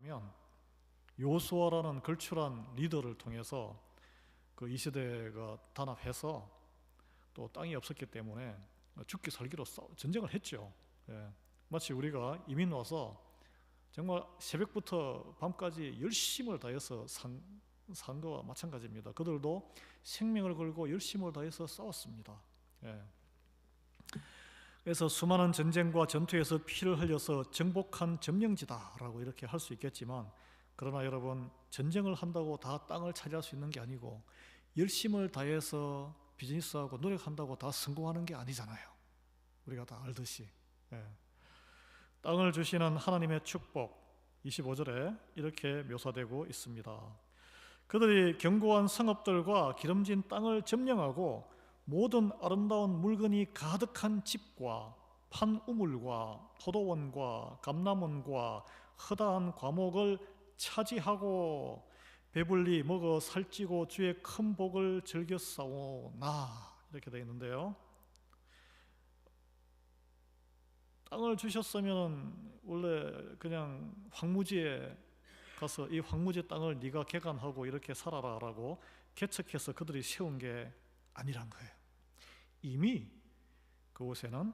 보면 요수아라는 걸출한 리더를 통해서 그 이 시대가 단합해서 또 땅이 없었기 때문에 죽기 살기로 전쟁을 했죠. 예. 마치 우리가 이민 와서 정말 새벽부터 밤까지 열심을 다해서 산 거와 마찬가지입니다. 그들도 생명을 걸고 열심을 다해서 싸웠습니다. 예. 그래서 수많은 전쟁과 전투에서 피를 흘려서 정복한 점령지다라고 이렇게 할 수 있겠지만, 그러나 여러분, 전쟁을 한다고 다 땅을 차지할 수 있는 게 아니고 열심을 다해서 비즈니스하고 노력한다고 다 성공하는 게 아니잖아요. 우리가 다 알듯이. 예. 땅을 주시는 하나님의 축복 25절에 이렇게 묘사되고 있습니다. 그들이 견고한 성읍들과 기름진 땅을 점령하고 모든 아름다운 물건이 가득한 집과 판우물과 포도원과 감람원과 허다한 과목을 차지하고 배불리 먹어 살찌고 주의 큰 복을 즐겨 싸우나, 이렇게 되어 있는데요. 땅을 주셨으면 원래 그냥 황무지에 가서 이 황무지 땅을 네가 개간하고 이렇게 살아라라고 개척해서 그들이 세운 게 아니란 거예요. 이미 그곳에는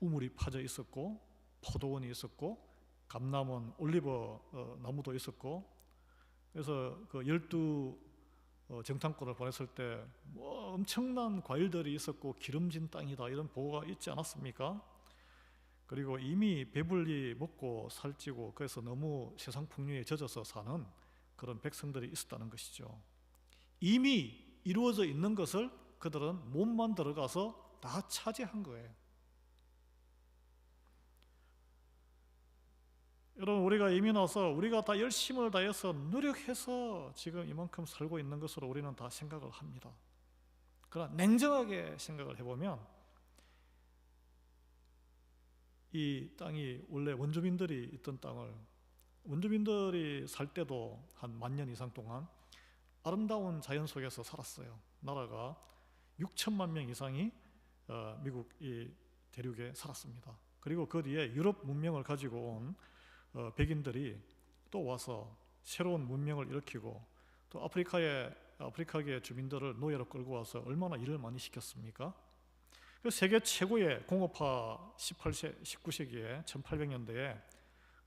우물이 파져 있었고 포도원이 있었고 감람원, 올리브 나무도 있었고, 그래서 그 12 정탐꾼을 보냈을 때 뭐 엄청난 과일들이 있었고 기름진 땅이다 이런 보고가 있지 않았습니까? 그리고 이미 배불리 먹고 살찌고 그래서 너무 세상 풍요에 젖어서 사는 그런 백성들이 있었다는 것이죠. 이미 이루어져 있는 것을 그들은 몸만 들어가서 다 차지한 거예요. 여러분, 우리가 이민 와서 우리가 다 열심을 다해서 노력해서 지금 이만큼 살고 있는 것으로 우리는 다 생각을 합니다. 그러나 냉정하게 생각을 해보면 이 땅이 원래 원주민들이 있던 땅을, 원주민들이 살 때도 한 10,000년 이상 동안 아름다운 자연 속에서 살았어요. 나라가 6천만 명 이상이 미국 이 대륙에 살았습니다. 그리고 그 뒤에 유럽 문명을 가지고 온 백인들이 또 와서 새로운 문명을 일으키고 또 아프리카계 주민들을 노예로 끌고 와서 얼마나 일을 많이 시켰습니까? 세계 최고의 공업화 19세기에 1800년대에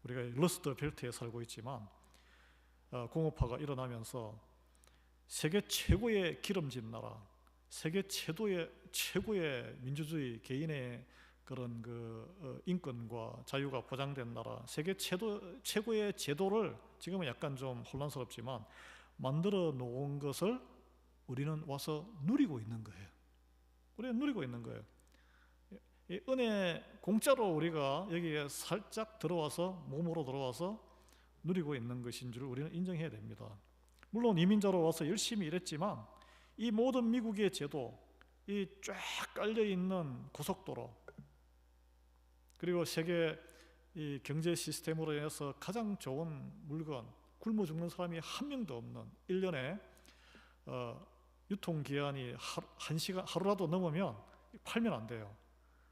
우리가 러스트 벨트에 살고 있지만 공업화가 일어나면서 세계 최고의 기름진 나라, 세계 최고의 민주주의, 개인의 그런 인권과 자유가 보장된 나라, 세계 최고의 제도를 지금은 약간 좀 혼란스럽지만 만들어 놓은 것을 우리는 와서 누리고 있는 거예요. 우리는 누리고 있는 거예요. 이 은혜 공짜로 우리가 여기에 살짝 들어와서, 몸으로 들어와서 누리고 있는 것인 줄 우리는 인정해야 됩니다. 물론 이민자로 와서 열심히 일했지만 이 모든 미국의 제도, 이 쫙 깔려있는 고속도로, 그리고 세계 이 경제 시스템으로 인해서 가장 좋은 물건, 굶어 죽는 사람이 한 명도 없는, 1년에 유통기한이 하루라도 넘으면 팔면 안 돼요.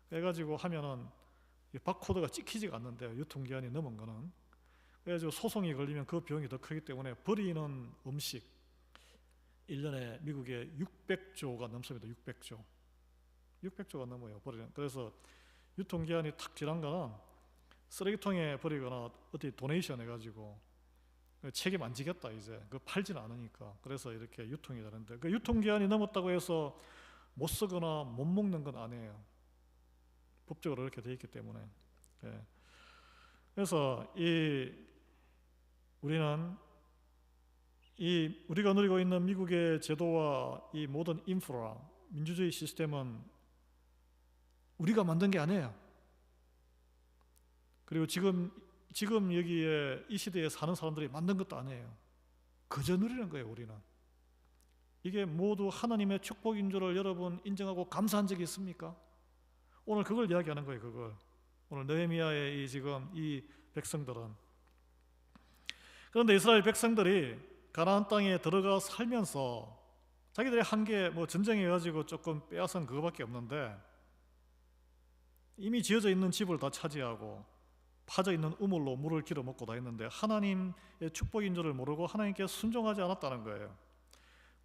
그래가지고 하면은 바코드가 찍히지가 않는데요, 유통기한이 넘은 거는. 그래가지고 소송이 걸리면 그 비용이 더 크기 때문에 버리는 음식 1년에 미국에 600조가 넘습니다. 600조가 넘어요, 버리는. 그래서 유통기한이 탁 지난 거는 쓰레기통에 버리거나 어디 도네이션 해가지고 책임 안 지겠다, 이제 그 팔지는 않으니까. 그래서 이렇게 유통이 되는데, 그 유통기한이 넘었다고 해서 못 쓰거나 못 먹는 건 아니에요. 법적으로 이렇게 되어 있기 때문에. 예. 그래서 우리는 우리가 누리고 있는 미국의 제도와 이 모든 인프라, 민주주의 시스템은 우리가 만든 게 아니에요. 그리고 지금 여기에 이 시대에 사는 사람들이 만든 것도 아니에요. 그저 누리는 거예요, 우리는. 이게 모두 하나님의 축복인 줄을 여러분 인정하고 감사한 적이 있습니까? 오늘 그걸 이야기하는 거예요, 그걸. 오늘 느헤미야의 지금 이 백성들은. 그런데 이스라엘 백성들이 가나안 땅에 들어가 살면서 자기들이 한 게 뭐 전쟁해 가지고 조금 빼앗은 그거밖에 없는데, 이미 지어져 있는 집을 다 차지하고 파져 있는 우물로 물을 길어 먹고 다녔는데 하나님의 축복인 줄을 모르고 하나님께 순종하지 않았다는 거예요.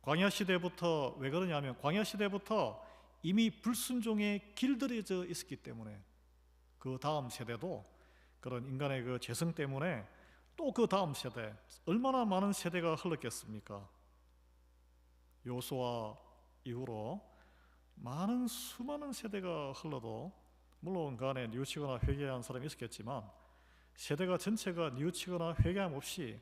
광야 시대부터, 왜 그러냐면 광야 시대부터 이미 불순종에 길들여져 있었기 때문에 그 다음 세대도 그런 인간의 그 죄성 때문에 또 그 다음 세대, 얼마나 많은 세대가 흘렀겠습니까? 여호수아 이후로 수많은 세대가 흘러도 물론 그 안에 뉘우치거나 회개한 사람이 있었겠지만 세대가 전체가 뉘우치거나 회개함 없이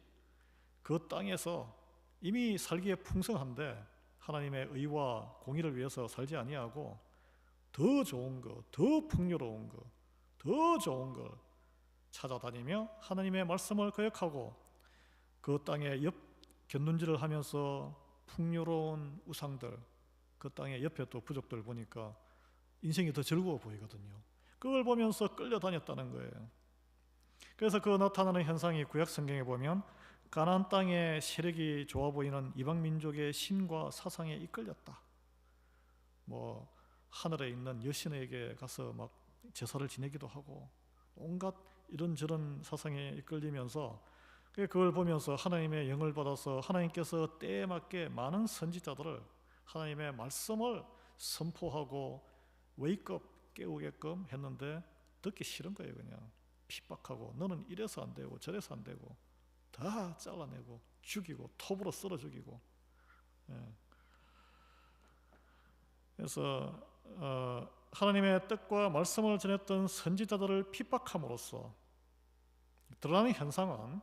그 땅에서 이미 살기에 풍성한데 하나님의 의와 공의를 위해서 살지 아니하고 더 좋은 것, 더 풍요로운 것, 더 좋은 걸 찾아다니며 하나님의 말씀을 거역하고 그 땅에 곁눈질을 하면서 풍요로운 우상들, 그 땅에 옆에 또 부족들 보니까 인생이 더 즐거워 보이거든요. 그걸 보면서 끌려다녔다는 거예요. 그래서 그 나타나는 현상이 구약 성경에 보면 가나안 땅의 세력이 좋아 보이는 이방 민족의 신과 사상에 이끌렸다. 뭐 하늘에 있는 여신에게 가서 막 제사를 지내기도 하고 온갖 이런저런 사상에 이끌리면서 그걸 보면서 하나님의 영을 받아서 하나님께서 때에 맞게 많은 선지자들을 하나님의 말씀을 선포하고 웨이크업 깨우게끔 했는데 듣기 싫은 거예요. 그냥 핍박하고 너는 이래서 안 되고 저래서 안 되고 다 잘라내고 죽이고 톱으로 썰어 죽이고. 그래서 하나님의 뜻과 말씀을 전했던 선지자들을 핍박함으로써 드러나는 현상은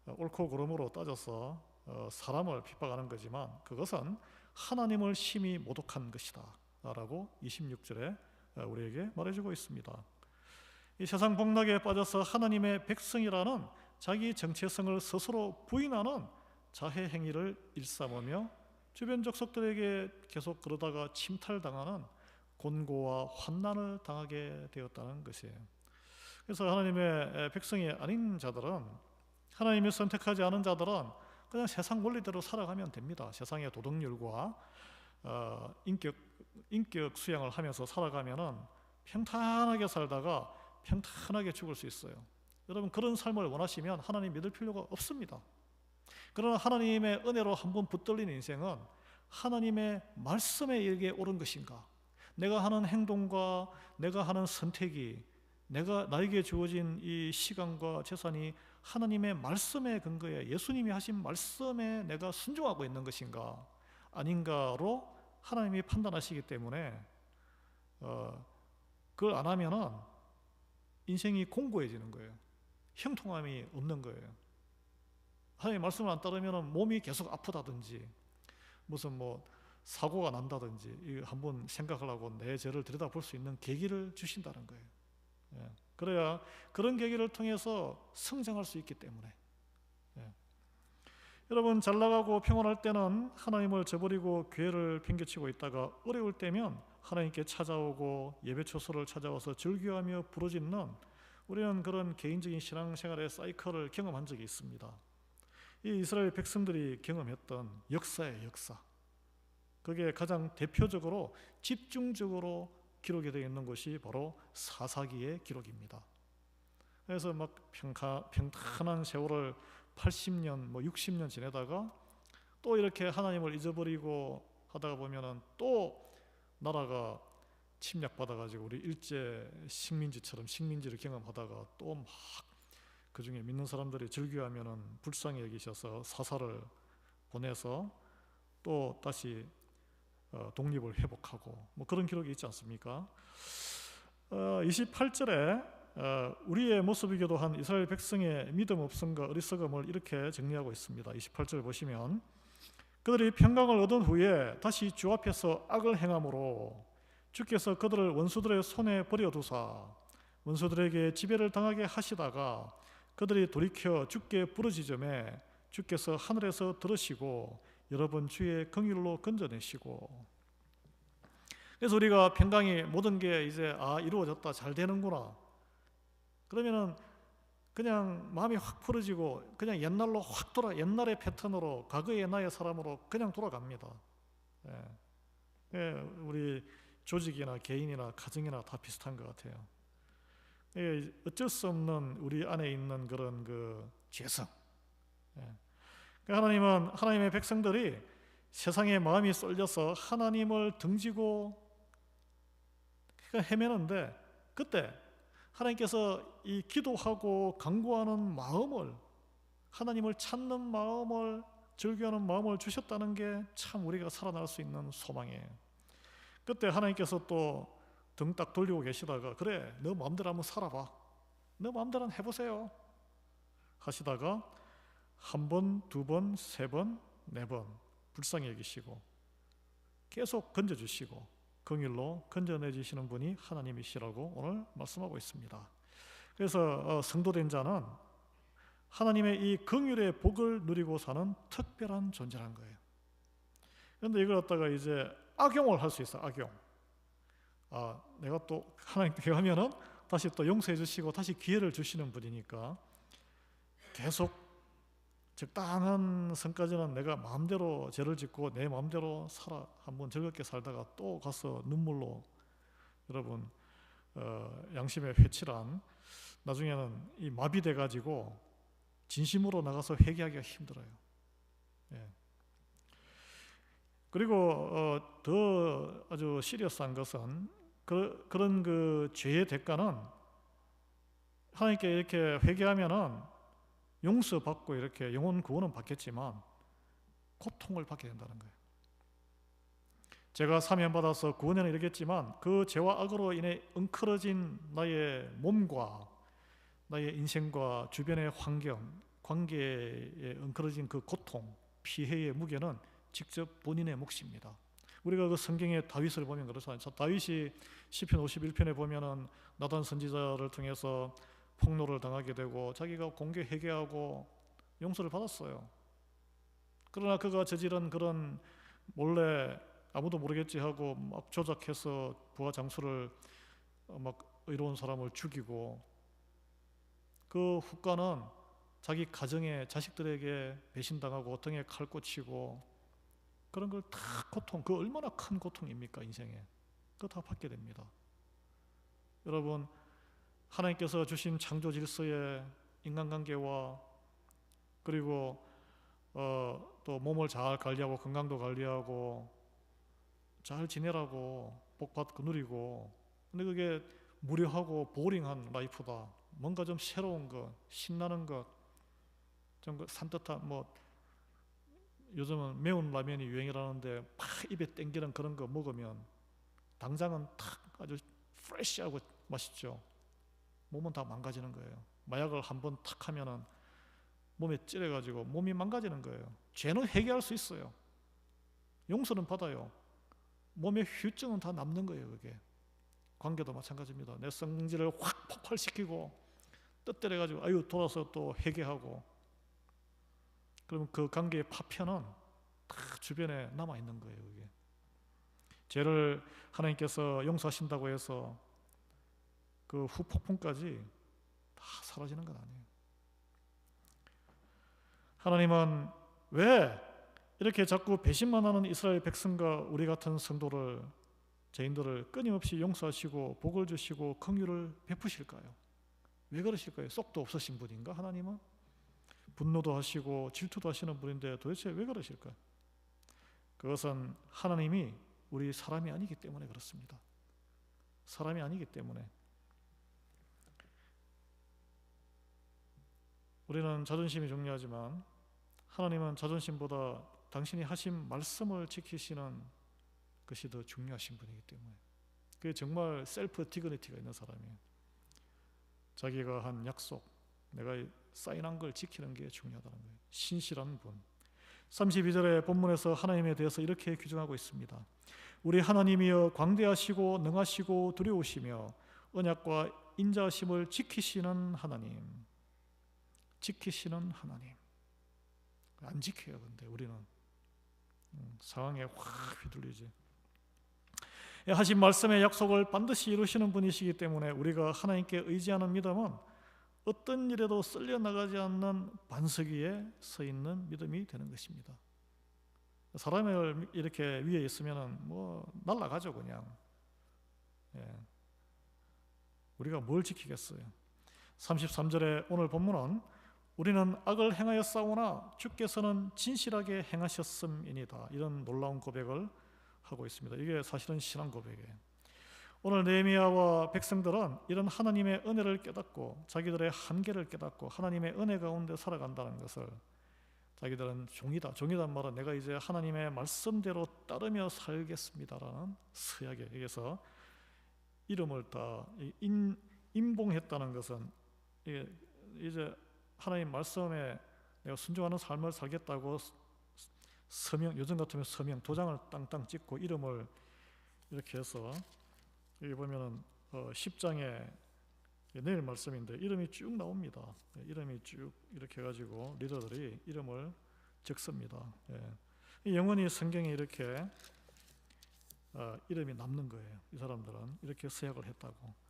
옳고 그름으로 따져서 사람을 핍박하는 거지만 그것은 하나님을 심히 모독한 것이다 라고 26절에 우리에게 말해주고 있습니다. 이 세상 복락에 빠져서 하나님의 백성이라는 자기 정체성을 스스로 부인하는 자해 행위를 일삼으며 주변 족속들에게 계속 그러다가 침탈당하는 곤고와 환난을 당하게 되었다는 것이에요. 그래서 하나님의 백성이 아닌 자들은, 하나님이 선택하지 않은 자들은 그냥 세상 원리대로 살아가면 됩니다. 세상의 도덕률과 인격 수양을 하면서 살아가면은 평탄하게 살다가 평탄하게 죽을 수 있어요. 여러분, 그런 삶을 원하시면 하나님 믿을 필요가 없습니다. 그러나 하나님의 은혜로 한번 붙들린 인생은 하나님의 말씀에 이르게 옳은 것인가, 내가 하는 행동과 내가 하는 선택이, 나에게 주어진 이 시간과 재산이 하나님의 말씀에 근거해 예수님이 하신 말씀에 내가 순종하고 있는 것인가 아닌가로 하나님이 판단하시기 때문에 그걸 안 하면은 인생이 공고해지는 거예요. 형통함이 없는 거예요. 하나님의 말씀을 안 따르면 몸이 계속 아프다든지 무슨 사고가 난다든지 한번 생각하려고 내 죄를 들여다볼 수 있는 계기를 주신다는 거예요. 그래야 그런 계기를 통해서 성장할 수 있기 때문에. 여러분, 잘 나가고 평안할 때는 하나님을 저버리고 교회를 팽개치고 있다가 어려울 때면 하나님께 찾아오고 예배 초소를 찾아와서 즐겨하며 부르짖는, 우리는 그런 개인적인 신앙생활의 사이클을 경험한 적이 있습니다. 이 이스라엘 백성들이 경험했던 역사의 역사, 그게 가장 대표적으로 집중적으로 기록이 되어 있는 것이 바로 사사기의 기록입니다. 그래서 막 평탄한 세월을 80년, 60년 지내다가 또 이렇게 하나님을 잊어버리고 하다가 보면은 또 나라가 침략받아가지고 우리 일제 식민지처럼 식민지를 경험하다가 또 막 그 중에 믿는 사람들이 즐겨하면은 불쌍히 여기셔서 사사를 보내서 또 다시 독립을 회복하고 그런 기록이 있지 않습니까? 28절에 우리의 모습이 교도한 이스라엘 백성의 믿음 없음과 어리석음을 이렇게 정리하고 있습니다. 28절 보시면 그들이 평강을 얻은 후에 다시 주 앞에서 악을 행함으로 주께서 그들을 원수들의 손에 버려두사 원수들에게 지배를 당하게 하시다가 그들이 돌이켜 주께 부르짖음에 주께서 하늘에서 들으시고 여러분 주의 긍휼로 건져내시고. 그래서 우리가 평강이 모든 게 이제 이루어졌다, 잘 되는구나, 그러면은 그냥 마음이 확 풀어지고 그냥 옛날로 확 옛날의 패턴으로, 과거의 나의 사람으로 그냥 돌아갑니다. 우리 조직이나 개인이나 가정이나 다 비슷한 것 같아요. 어쩔 수 없는 우리 안에 있는 그런 그 죄성. 하나님은 하나님의 백성들이 세상에 마음이 쏠려서 하나님을 등지고 헤매는데, 그때 하나님께서 이 기도하고 간구하는 마음을, 하나님을 찾는 마음을, 즐겨하는 마음을 주셨다는 게 참 우리가 살아날 수 있는 소망이에요. 그때 하나님께서 또 등 딱 돌리고 계시다가, 그래, 너 마음대로 한번 살아봐, 너 마음대로 해보세요 하시다가 한 번, 두 번, 세 번, 네 번 불쌍히 여기시고 계속 건져주시고 긍휼로 건져내주시는 분이 하나님이시라고 오늘 말씀하고 있습니다. 그래서 성도된 자는 하나님의 이 긍휼의 복을 누리고 사는 특별한 존재라는 거예요. 그런데 이걸 갖다가 이제 악용을 할 수 있어. 악용. 내가 또 하나님께 가면은 다시 또 용서해 주시고 다시 기회를 주시는 분이니까 계속 적당한 선까지는 내가 마음대로 죄를 짓고 내 마음대로 살아, 한번 즐겁게 살다가 또 가서 눈물로, 여러분 양심의 회칠한, 나중에는 이 마비돼 가지고 진심으로 나가서 회개하기가 힘들어요. 그리고 더 아주 시리어스한 것은 그런 그 죄의 대가는 하나님께 이렇게 회개하면은 용서받고 이렇게 영혼 구원은 받겠지만 고통을 받게 된다는 거예요. 제가 사면받아서 구원에는 이르겠지만 그 죄와 악으로 인해 엉클어진 나의 몸과 나의 인생과 주변의 환경, 관계에 엉클어진 그 고통, 피해의 무게는 직접 본인의 몫입니다. 우리가 그 성경의 다윗을 보면 그렇잖아요. 다윗이 시편 51편에 보면은 나단 선지자를 통해서 폭로를 당하게 되고 자기가 공개 회개하고 용서를 받았어요. 그러나 그가 저지른 그런 몰래 아무도 모르겠지 하고 막 조작해서 부하 장수를 막 의로운 사람을 죽이고, 그 후과는 자기 가정의 자식들에게 배신당하고 등에 칼 꽂히고, 그런 걸 다 고통, 그 얼마나 큰 고통입니까 인생에. 그거 다 받게 됩니다. 여러분, 하나님께서 주신 창조 질서의 인간관계와 그리고 또 몸을 잘 관리하고 건강도 관리하고 잘 지내라고 복받고 누리고, 근데 그게 무료하고 보링한 라이프다, 뭔가 좀 새로운 것, 신나는 것, 좀 산뜻한, 뭐 요즘은 매운 라면이 유행이라는데 막 입에 땡기는 그런 거 먹으면 당장은 탁 아주 프레시하고 맛있죠. 몸은 다 망가지는 거예요. 마약을 한번 탁 하면은 몸에 찔해가지고 몸이 망가지는 거예요. 죄는 해결할 수 있어요. 용서는 받아요. 몸에 후유증은 다 남는 거예요. 그게 관계도 마찬가지입니다. 내 성질을 확 폭발시키고 뜻대로해가지고 아유 돌아서 또 회개하고, 그러면 그 관계의 파편은 다 주변에 남아있는 거예요. 그게 죄를 하나님께서 용서하신다고 해서 그 후폭풍까지 다 사라지는 건 아니에요. 하나님은 왜 이렇게 자꾸 배신만 하는 이스라엘 백성과 우리 같은 성도를, 죄인들을 끊임없이 용서하시고 복을 주시고 긍휼을 베푸실까요? 왜 그러실까요? 쏙도 없으신 분인가 하나님은? 분노도 하시고 질투도 하시는 분인데 도대체 왜 그러실까요? 그것은 하나님이 우리 사람이 아니기 때문에 그렇습니다. 사람이 아니기 때문에. 우리는 자존심이 중요하지만 하나님은 자존심보다 당신이 하신 말씀을 지키시는 것이 더 중요하신 분이기 때문에, 그게 정말 셀프 디그니티가 있는 사람이에요. 자기가 한 약속, 내가 사인한 걸 지키는 게 중요하다는 거예요. 신실한 분. 32절의 본문에서 하나님에 대해서 이렇게 규정하고 있습니다. 우리 하나님이여 광대하시고 능하시고 두려우시며 언약과 인자하심을 지키시는 하나님. 지키시는 하나님. 안 지켜요. 근데 우리는 상황에 확 휘둘리지. 하신 말씀의 약속을 반드시 이루시는 분이시기 때문에 우리가 하나님께 의지하는 믿음은 어떤 일에도 쓸려나가지 않는 반석 위에 서 있는 믿음이 되는 것입니다. 사람을 이렇게 위에 있으면 뭐 날아가죠 그냥. 우리가 뭘 지키겠어요? 33절에 오늘 본문은 우리는 악을 행하여 싸우나 주께서는 진실하게 행하셨음이니다. 이런 놀라운 고백을 하고 있습니다. 이게 사실은 신앙 고백이에요. 오늘 느헤미야와 백성들은 이런 하나님의 은혜를 깨닫고 자기들의 한계를 깨닫고 하나님의 은혜 가운데 살아간다는 것을, 자기들은 종이란 말은 내가 이제 하나님의 말씀대로 따르며 살겠습니다라는 서약에 의해서 이름을 다 임봉했다는 것은 이제 하나님 말씀에 내가 순종하는 삶을 살겠다고 서명, 요즘 같으면 서명, 도장을 땅땅 찍고 이름을 이렇게 해서, 여기 보면은 10장에 내일 말씀인데 이름이 쭉 나옵니다. 이름이 쭉 이렇게 해가지고 리더들이 이름을 적습니다. 영원히 성경에 이렇게 이름이 남는 거예요. 이 사람들은 이렇게 서약을 했다고.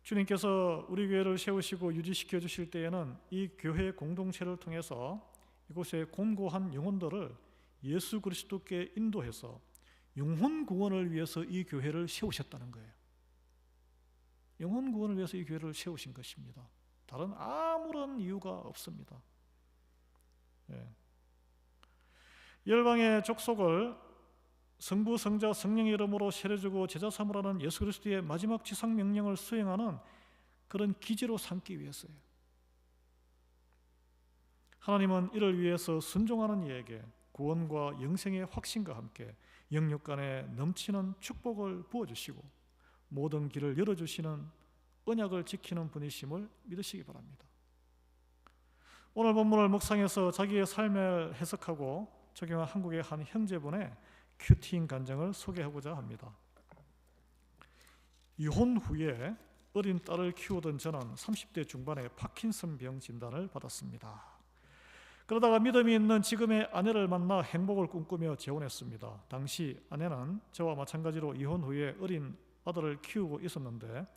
주님께서 우리 교회를 세우시고 유지시켜 주실 때에는 이 교회 공동체를 통해서 이곳에 곤고한 영혼들을 예수 그리스도께 인도해서 영혼 구원을 위해서 이 교회를 세우셨다는 거예요. 영혼 구원을 위해서 이 교회를 세우신 것입니다. 다른 아무런 이유가 없습니다. 열방의 족속을 성부, 성자, 성령의 이름으로 세례주고 제자 삼으라는 예수 그리스도의 마지막 지상 명령을 수행하는 그런 기제로 삼기 위해서예요. 하나님은 이를 위해서 순종하는 이에게 구원과 영생의 확신과 함께 영육 간에 넘치는 축복을 부어주시고 모든 길을 열어주시는 언약을 지키는 분이심을 믿으시기 바랍니다. 오늘 본문을 묵상해서 자기의 삶을 해석하고 적용한 한국의 한 형제분의 큐티인 간증을 소개하고자 합니다. 이혼 후에 어린 딸을 키우던 저는 30대 중반에 파킨슨병 진단을 받았습니다. 그러다가 믿음이 있는 지금의 아내를 만나 행복을 꿈꾸며 재혼했습니다. 당시 아내는 저와 마찬가지로 이혼 후에 어린 아들을 키우고 있었는데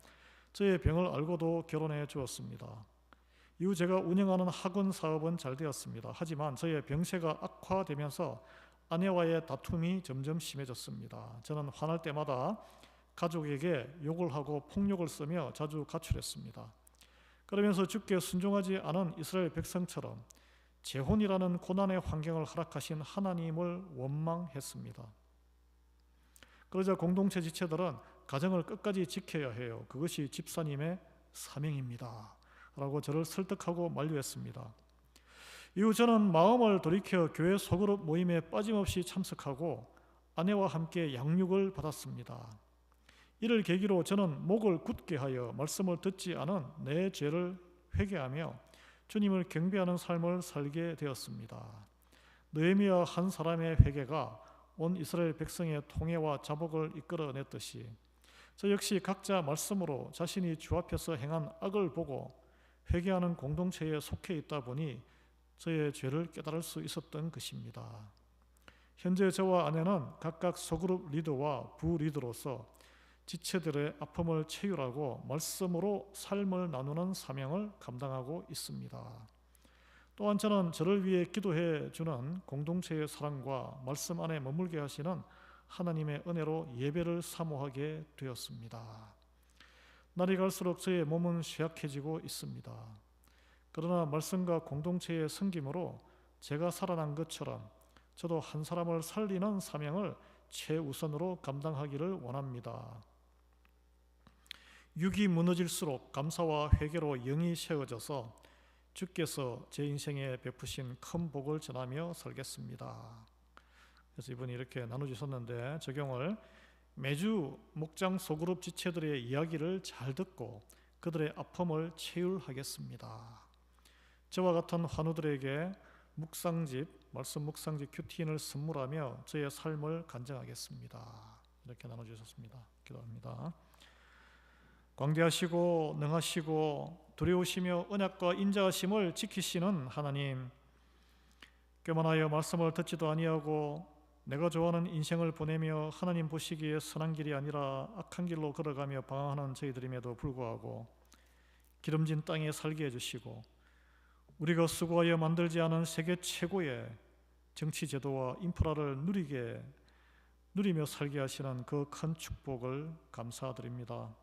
저의 병을 알고도 결혼해 주었습니다. 이후 제가 운영하는 학원 사업은 잘 되었습니다. 하지만 저의 병세가 악화되면서 아내와의 다툼이 점점 심해졌습니다. 저는 화날 때마다 가족에게 욕을 하고 폭력을 쓰며 자주 가출했습니다. 그러면서 주께 순종하지 않은 이스라엘 백성처럼 재혼이라는 고난의 환경을 허락하신 하나님을 원망했습니다. 그러자 공동체 지체들은 가정을 끝까지 지켜야 해요. 그것이 집사님의 사명입니다. 라고 저를 설득하고 만류했습니다. 이후 저는 마음을 돌이켜 교회 소그룹 모임에 빠짐없이 참석하고 아내와 함께 양육을 받았습니다. 이를 계기로 저는 목을 굳게 하여 말씀을 듣지 않은 내 죄를 회개하며 주님을 경배하는 삶을 살게 되었습니다. 느헤미야 한 사람의 회개가 온 이스라엘 백성의 통회와 자복을 이끌어냈듯이 저 역시 각자 말씀으로 자신이 주 앞에서 행한 악을 보고 회개하는 공동체에 속해 있다 보니 저의 죄를 깨달을 수 있었던 것입니다. 현재 저와 아내는 각각 소그룹 리더와 부리더로서 지체들의 아픔을 채율하고 말씀으로 삶을 나누는 사명을 감당하고 있습니다. 또한 저는 저를 위해 기도해 주는 공동체의 사랑과 말씀 안에 머물게 하시는 하나님의 은혜로 예배를 사모하게 되었습니다. 날이 갈수록 저의 몸은 쇠약해지고 있습니다. 그러나 말씀과 공동체의 섬김으로 제가 살아난 것처럼 저도 한 사람을 살리는 사명을 최우선으로 감당하기를 원합니다. 육이 무너질수록 감사와 회개로 영이 세워져서 주께서 제 인생에 베푸신 큰 복을 전하며 살겠습니다. 그래서 이분이 이렇게 나눠주셨는데 적용을 매주 목장 소그룹 지체들의 이야기를 잘 듣고 그들의 아픔을 채율하겠습니다. 저와 같은 환우들에게 묵상집, 말씀 묵상집 큐티인을 선물하며 저의 삶을 간증하겠습니다. 이렇게 나눠주셨습니다. 기도합니다. 광대하시고 능하시고 두려우시며 언약과 인자하심을 지키시는 하나님, 교만하여 말씀을 듣지도 아니하고 내가 좋아하는 인생을 보내며 하나님 보시기에 선한 길이 아니라 악한 길로 걸어가며 방황하는 저희들임에도 불구하고 기름진 땅에 살게 해주시고 우리가 수고하여 만들지 않은 세계 최고의 정치 제도와 인프라를 누리며 살게 하시는 그 큰 축복을 감사드립니다.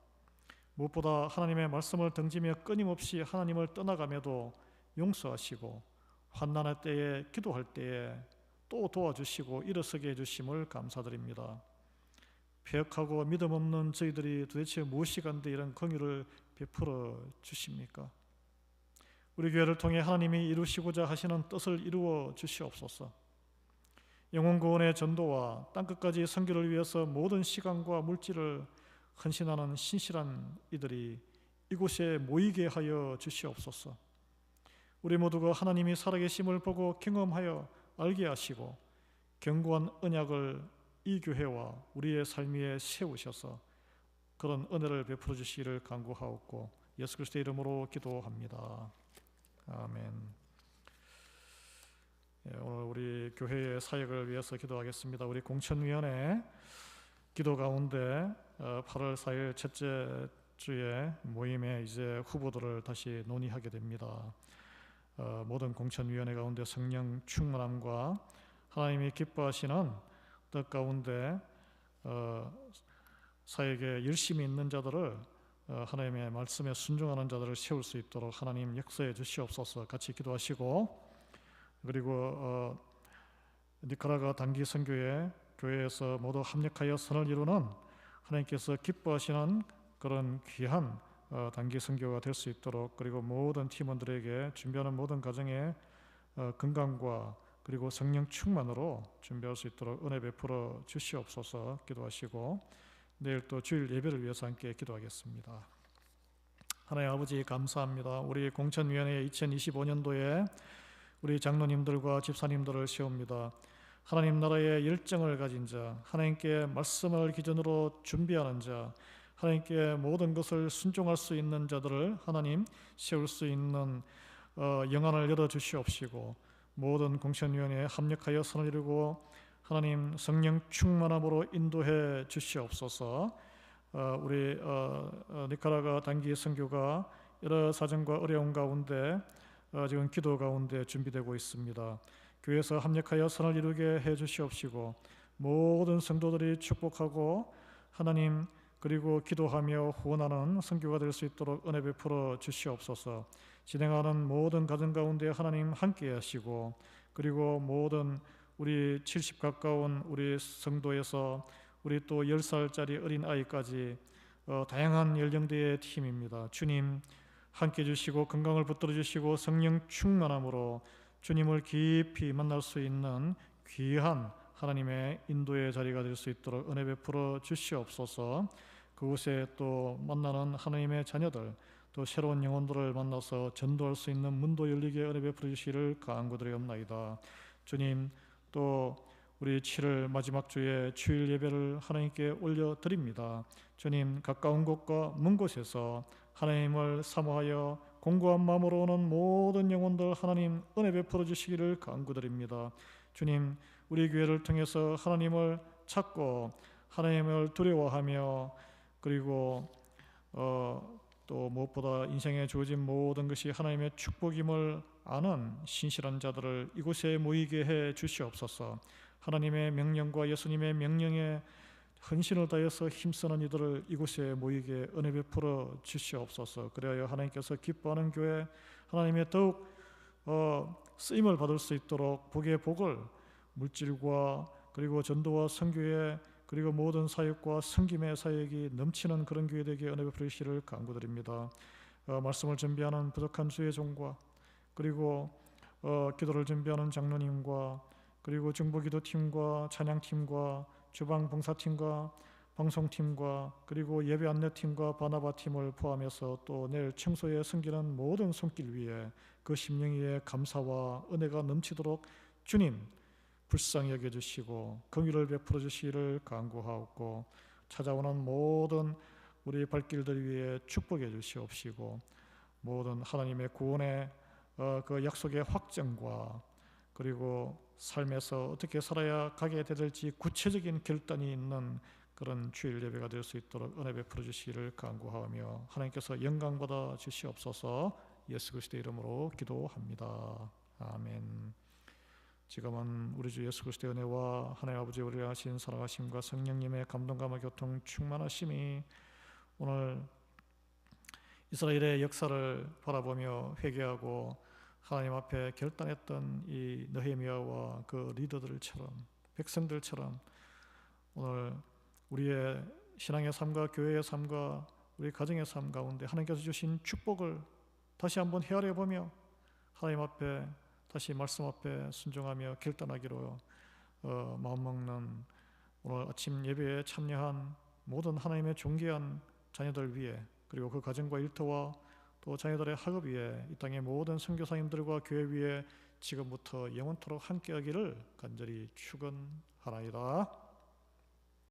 무엇보다 하나님의 말씀을 등지며 끊임없이 하나님을 떠나감에도 용서하시고 환난할 때에, 기도할 때에 또 도와주시고 일어서게 해주심을 감사드립니다. 패역하고 믿음 없는 저희들이 도대체 무엇이 간데 이런 긍휼을 베풀어 주십니까? 우리 교회를 통해 하나님이 이루시고자 하시는 뜻을 이루어 주시옵소서. 영혼 구원의 전도와 땅끝까지 선교를 위해서 모든 시간과 물질을 헌신하는 신실한 이들이 이곳에 모이게 하여 주시옵소서. 우리 모두가 하나님이 살아계심을 보고 경험하여 알게 하시고 견고한 언약을 이 교회와 우리의 삶 위에 세우셔서 그런 은혜를 베풀어 주시기를 간구하옵고 예수 그리스도의 이름으로 기도합니다. 아멘. 오늘 우리 교회의 사역을 위해서 기도하겠습니다. 우리 공천위원회 기도 가운데 8월 4일 첫째 주에 모임에 이제 후보들을 다시 논의하게 됩니다. 모든 공천위원회 가운데 성령 충만함과 하나님이 기뻐하시는 뜻 가운데 사역에 열심히 있는 자들을 하나님의 말씀에 순종하는 자들을 세울 수 있도록 하나님 역사해 주시옵소서. 같이 기도하시고, 그리고 니카라과 단기 선교회 교회에서 모두 합력하여 선을 이루는 하나님께서 기뻐하시는 그런 귀한 단기 선교가 될 수 있도록, 그리고 모든 팀원들에게 준비하는 모든 가정에 건강과 그리고 성령 충만으로 준비할 수 있도록 은혜 베풀어 주시옵소서. 기도하시고 내일 또 주일 예배를 위해서 함께 기도하겠습니다. 하나님 아버지 감사합니다. 우리 공천위원회 2025년도에 우리 장로님들과 집사님들을 세웁니다. 하나님 나라의 열정을 가진 자, 하나님께 말씀을 기준으로 준비하는 자, 하나님께 모든 것을 순종할 수 있는 자들을 하나님 세울 수 있는 영안을 열어주시옵시고, 모든 공천위원회에 합력하여 선을 이루고 하나님 성령 충만함으로 인도해 주시옵소서. 우리 니카라과 단기 선교가 여러 사정과 어려움 가운데 지금 기도 가운데 준비되고 있습니다. 교회에서 합력하여 선을 이루게 해 주시옵시고, 모든 성도들이 축복하고 하나님 그리고 기도하며 후원하는 선교가 될 수 있도록 은혜 베풀어 주시옵소서. 진행하는 모든 가정 가운데 하나님 함께 하시고, 그리고 모든 우리 70 가까운 우리 성도에서 우리 또 10살짜리 어린 아이까지 다양한 연령대의 팀입니다. 주님 함께 주시고 건강을 붙들어 주시고 성령 충만함으로 주님을 깊이 만날 수 있는 귀한 하나님의 인도의 자리가 될 수 있도록 은혜 베풀어 주시옵소서. 그곳에 또 만나는 하나님의 자녀들, 또 새로운 영혼들을 만나서 전도할 수 있는 문도 열리게 은혜 베풀어 주시기를 간구드리옵나이다. 주님, 또 우리 7월 마지막 주에 주일 예배를 하나님께 올려드립니다. 주님, 가까운 곳과 먼 곳에서 하나님을 사모하여 공고한 마음으로 오는 모든 영혼들 하나님 은혜 베풀어 주시기를 간구드립니다. 주님, 우리 교회를 통해서 하나님을 찾고 하나님을 두려워하며, 그리고 또 무엇보다 인생에 주어진 모든 것이 하나님의 축복임을 아는 신실한 자들을 이곳에 모이게 해 주시옵소서. 하나님의 명령과 예수님의 명령에 헌신을 다해서 힘쓰는 이들을 이곳에 모이게 은혜 베풀어 주시옵소서. 그래야 하나님께서 기뻐하는 교회, 하나님의 더욱 쓰임을 받을 수 있도록 복의 복을 물질과 그리고 전도와 선교에 그리고 모든 사역과 섬김의 사역이 넘치는 그런 교회 되게 은혜 베풀어 주시기를 간구드립니다. 말씀을 준비하는 부족한 주의 종과 그리고 기도를 준비하는 장로님과 그리고 중보기도팀과 찬양팀과 주방봉사팀과 방송팀과 그리고 예배 안내팀과 바나바팀을 포함해서 또 내일 청소에 섬기는 모든 손길 위에 그 심령 위에 감사와 은혜가 넘치도록 주님 불쌍히 여겨주시고 긍휼을 베풀어 주시기를 간구하옵고, 찾아오는 모든 우리 발길들 위에 축복해 주시옵시고, 모든 하나님의 구원의 그 약속의 확정과 그리고 삶에서 어떻게 살아야 가게 될지 구체적인 결단이 있는 그런 주일 예배가 될 수 있도록 은혜 베풀어 주시기를 간구하며 하나님께서 영광 받아 주시옵소서. 예수 그리스도의 이름으로 기도합니다. 아멘. 지금은 우리 주 예수 그리스도의 은혜와 하나님 아버지 우리를 하신 사랑하심과 성령님의 감동감화 교통 충만하심이 오늘 이스라엘의 역사를 바라보며 회개하고 하나님 앞에 결단했던 이 느헤미야와 그 리더들처럼, 백성들처럼 오늘 우리의 신앙의 삶과 교회의 삶과 우리 가정의 삶 가운데 하나님께서 주신 축복을 다시 한번 헤아려 보며 하나님 앞에 다시 말씀 앞에 순종하며 결단하기로 마음먹는 오늘 아침 예배에 참여한 모든 하나님의 존귀한 자녀들 위해, 그리고 그 가정과 일터와 또 자녀들의 학업 위에, 이 땅의 모든 선교사님들과 교회 위에 지금부터 영원토록 함께하기를 간절히 축원하나이다.